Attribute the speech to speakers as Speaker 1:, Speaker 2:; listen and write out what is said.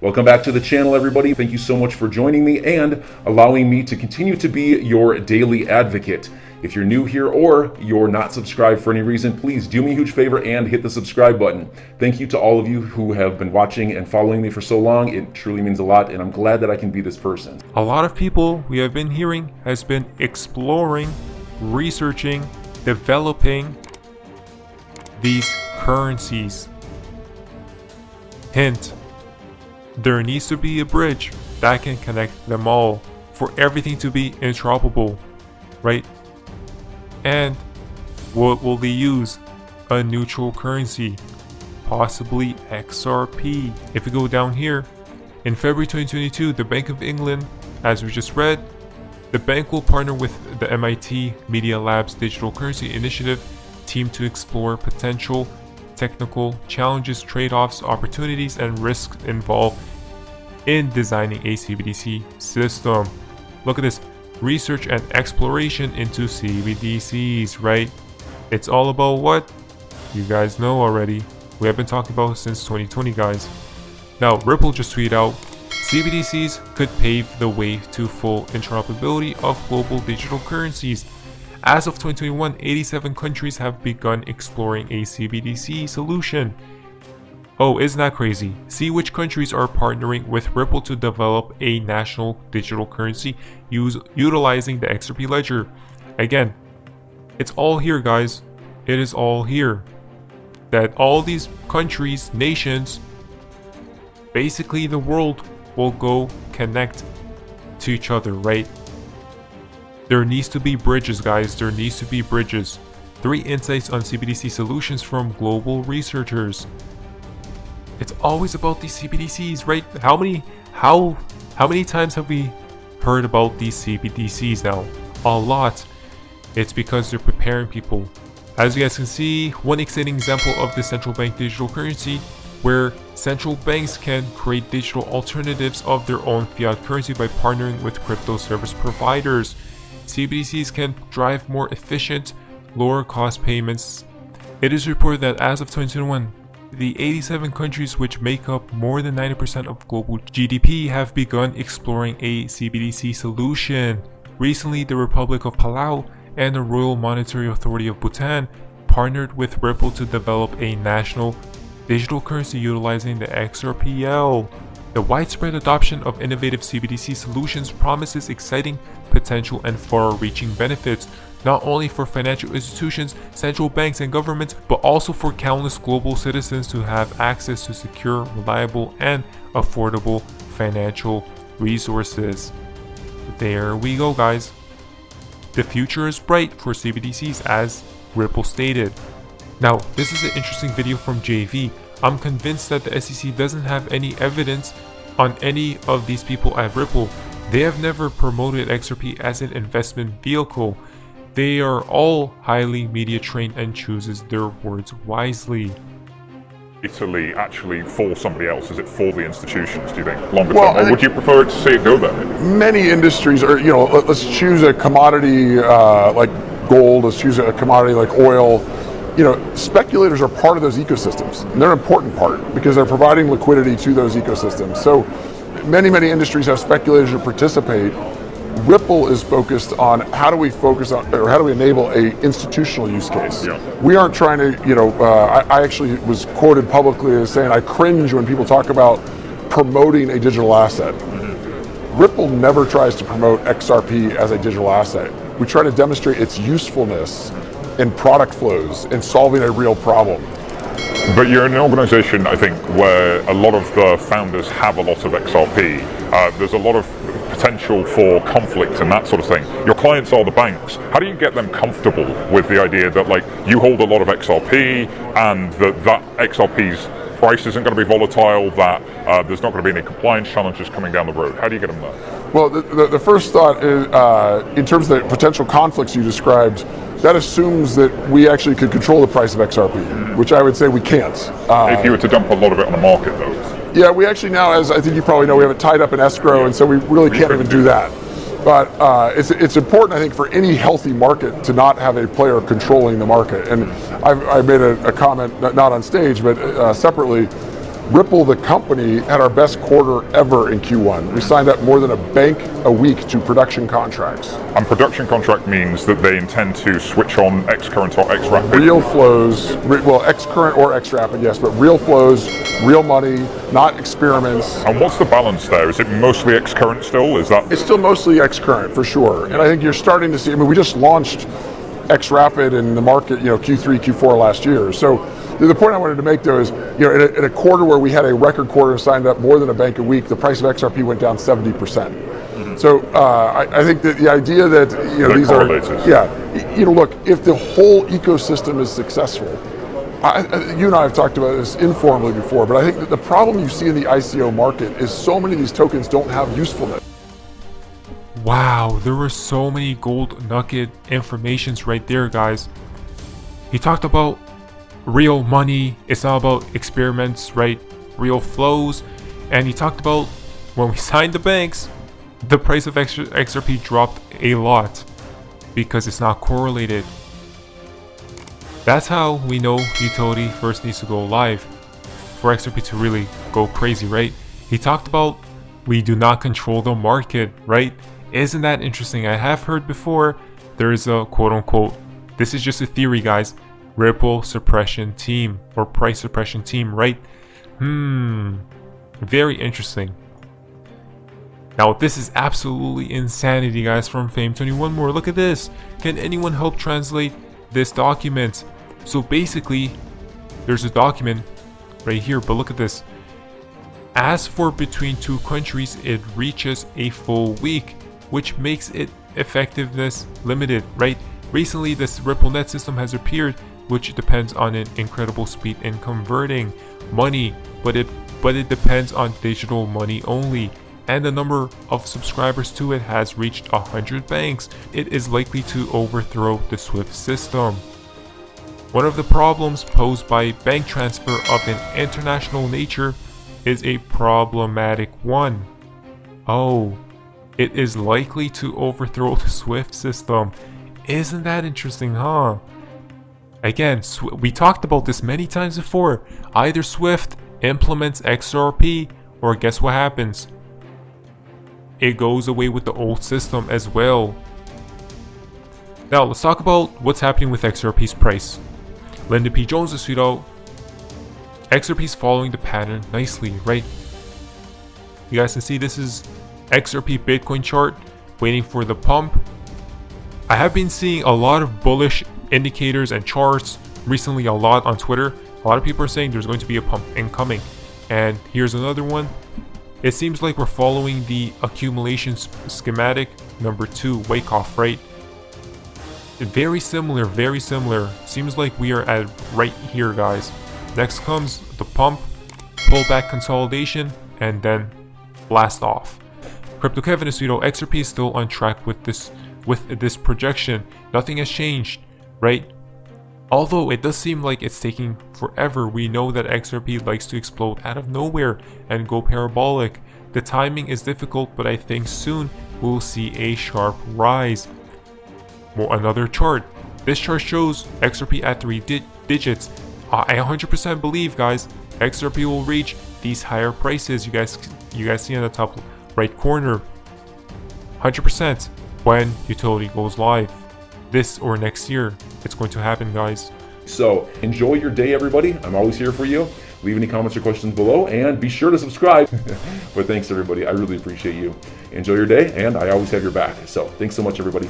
Speaker 1: Welcome back to the channel, everybody. Thank you so much for joining me and allowing me to continue to be your daily advocate. If you're new here or you're not subscribed for any reason, please do me a huge favor and hit the subscribe button. Thank you to all of you who have been watching and following me for so long. It truly means a lot, and I'm glad that I can be this person.
Speaker 2: A lot of people we have been hearing has been exploring, researching, developing these currencies. Hint, there needs to be a bridge that can connect them all for everything to be interoperable, right? And what will they use? A neutral currency, possibly XRP. If we go down here, in February 2022, the Bank of England, as we just read, the bank will partner with the MIT Media Lab's Digital Currency Initiative team to explore potential technical challenges, trade-offs, opportunities, and risks involved in designing a CBDC system. Look at this, research and exploration into CBDCs, right? It's all about what? You guys know already. We have been talking about since 2020, guys. Now, Ripple just tweeted out, CBDCs could pave the way to full interoperability of global digital currencies. As of 2021, 87 countries have begun exploring a CBDC solution. Oh, isn't that crazy? See which countries are partnering with Ripple to develop a national digital currency utilizing the XRP ledger. Again, it's all here, guys. It is all here. That all these countries, nations, basically the world will go connect to each other, right? There needs to be bridges, guys. There needs to be bridges. 3 insights on CBDC solutions from global researchers. It's always about these CBDCs, right? How many times have we heard about these CBDCs now? A lot. It's because they're preparing people. As you guys can see, one exciting example of the central bank digital currency, where central banks can create digital alternatives of their own fiat currency by partnering with crypto service providers. CBDCs can drive more efficient, lower cost payments. It is reported that as of 2021, the 87 countries which make up more than 90% of global GDP have begun exploring a CBDC solution. Recently, the Republic of Palau and the Royal Monetary Authority of Bhutan partnered with Ripple to develop a national digital currency utilizing the XRPL. The widespread adoption of innovative CBDC solutions promises exciting potential and far-reaching benefits, not only for financial institutions, central banks, and governments, but also for countless global citizens to have access to secure, reliable, and affordable financial resources. There we go, guys. The future is bright for CBDCs, as Ripple stated. Now, this is an interesting video from JV. I'm convinced that the SEC doesn't have any evidence on any of these people at Ripple. They have never promoted XRP as an investment vehicle. They are all highly media trained and chooses their words wisely.
Speaker 3: Italy actually for somebody else? Is it for the institutions, do you think, longer term? Or would you prefer to see it go there?
Speaker 4: Many industries are, let's choose a commodity like gold, let's choose a commodity like oil. Speculators are part of those ecosystems, and they're an important part because they're providing liquidity to those ecosystems. So many industries have speculators who participate. Ripple is focused on how do we enable a institutional use case. Yeah. We aren't trying to, I actually was quoted publicly as saying I cringe when people talk about promoting a digital asset. Mm-hmm. Ripple never tries to promote XRP as a digital asset. We try to demonstrate its usefulness in product flows and solving a real problem.
Speaker 3: But you're an organization, I think, where a lot of the founders have a lot of XRP. There's a lot of potential for conflict and that sort of thing. Your clients are the banks. How do you get them comfortable with the idea that, like, you hold a lot of XRP and that XRP's price isn't going to be volatile, that there's not going to be any compliance challenges coming down the road? How do you get them there?
Speaker 4: Well, the first thought is, in terms of the potential conflicts you described, that assumes that we actually could control the price of XRP, which I would say we can't.
Speaker 3: If you were to dump a lot of it on the market, though.
Speaker 4: Yeah, we actually now, as I think you probably know, we have it tied up in escrow, and so we really can't even do that. But it's important, I think, for any healthy market to not have a player controlling the market. And I made a comment, not on stage, but separately. Ripple, the company, had our best quarter ever in Q1. We signed up more than a bank a week to production contracts.
Speaker 3: And production contract means that they intend to switch on Xcurrent or Xrp.
Speaker 4: Real flows, well, Xcurrent or Xrp, yes, but real flows, real money, not experiments.
Speaker 3: And what's the balance there? Is it mostly Xcurrent still? Is that?
Speaker 4: It's still mostly Xcurrent for sure. And I think you're starting to see, I mean, we just launched Xrp in the market, Q3, Q4 last year. So the point I wanted to make though is, in a quarter where we had a record quarter and signed up more than a bank a week, the price of XRP went down 70%. Mm-hmm. So I think that the idea that these are, look, if the whole ecosystem is successful, you and I have talked about this informally before, but I think that the problem you see in the ICO market is so many of these tokens don't have usefulness.
Speaker 2: Wow, there were so many gold nugget informations right there, guys. He talked about real money. It's not about experiments, right? Real flows. And he talked about when we signed the banks, the price of XRP dropped a lot because it's not correlated. That's how we know utility first needs to go live for XRP to really go crazy, right? He talked about we do not control the market, right? Isn't that interesting? I have heard before there's a quote-unquote, this is just a theory, guys, Ripple suppression team or price suppression team, right? Very interesting. Now this is absolutely insanity, guys. From Fame21 more, look at this. Can anyone help translate this document? So basically there's a document right here, but look at this. As for between two countries, it reaches a full week, which makes it effectiveness limited, right? Recently, this Ripple net system has appeared, which depends on an incredible speed in converting money, but it depends on digital money only, and the number of subscribers to it has reached 100 banks. It is likely to overthrow the SWIFT system. One of the problems posed by bank transfer of an international nature is a problematic one. Oh, it is likely to overthrow the SWIFT system. Isn't that interesting, huh? Again, we talked about this many times before. Either SWIFT implements XRP, or guess what happens? It goes away with the old system as well. Now, let's talk about what's happening with XRP's price. Lyndon P. Jones has tweeted out, XRP's following the pattern nicely, right? You guys can see this is XRP Bitcoin chart waiting for the pump. I have been seeing a lot of bullish indicators and charts recently, a lot on Twitter. A lot of people are saying there's going to be a pump incoming. And here's another one. It seems like we're following the accumulation schematic number 2 wake off, right? Very similar, very similar. Seems like we are at right here, guys. Next comes the pump, pullback consolidation, and then blast off. Crypto Kevin is XRP is still on track with this projection. Nothing has changed, right? Although it does seem like it's taking forever, we know that XRP likes to explode out of nowhere and go parabolic. The timing is difficult, but I think soon we'll see a sharp rise. Another chart. This chart shows XRP at 3 digits. I 100% believe, guys, XRP will reach these higher prices. You guys see in the top right corner. 100% when utility goes live. This or next year, it's going to happen, guys.
Speaker 1: So enjoy your day, everybody. I'm always here for you. Leave any comments or questions below, and be sure to subscribe. But thanks, everybody. I really appreciate you. Enjoy your day, and I always have your back. So thanks so much, everybody.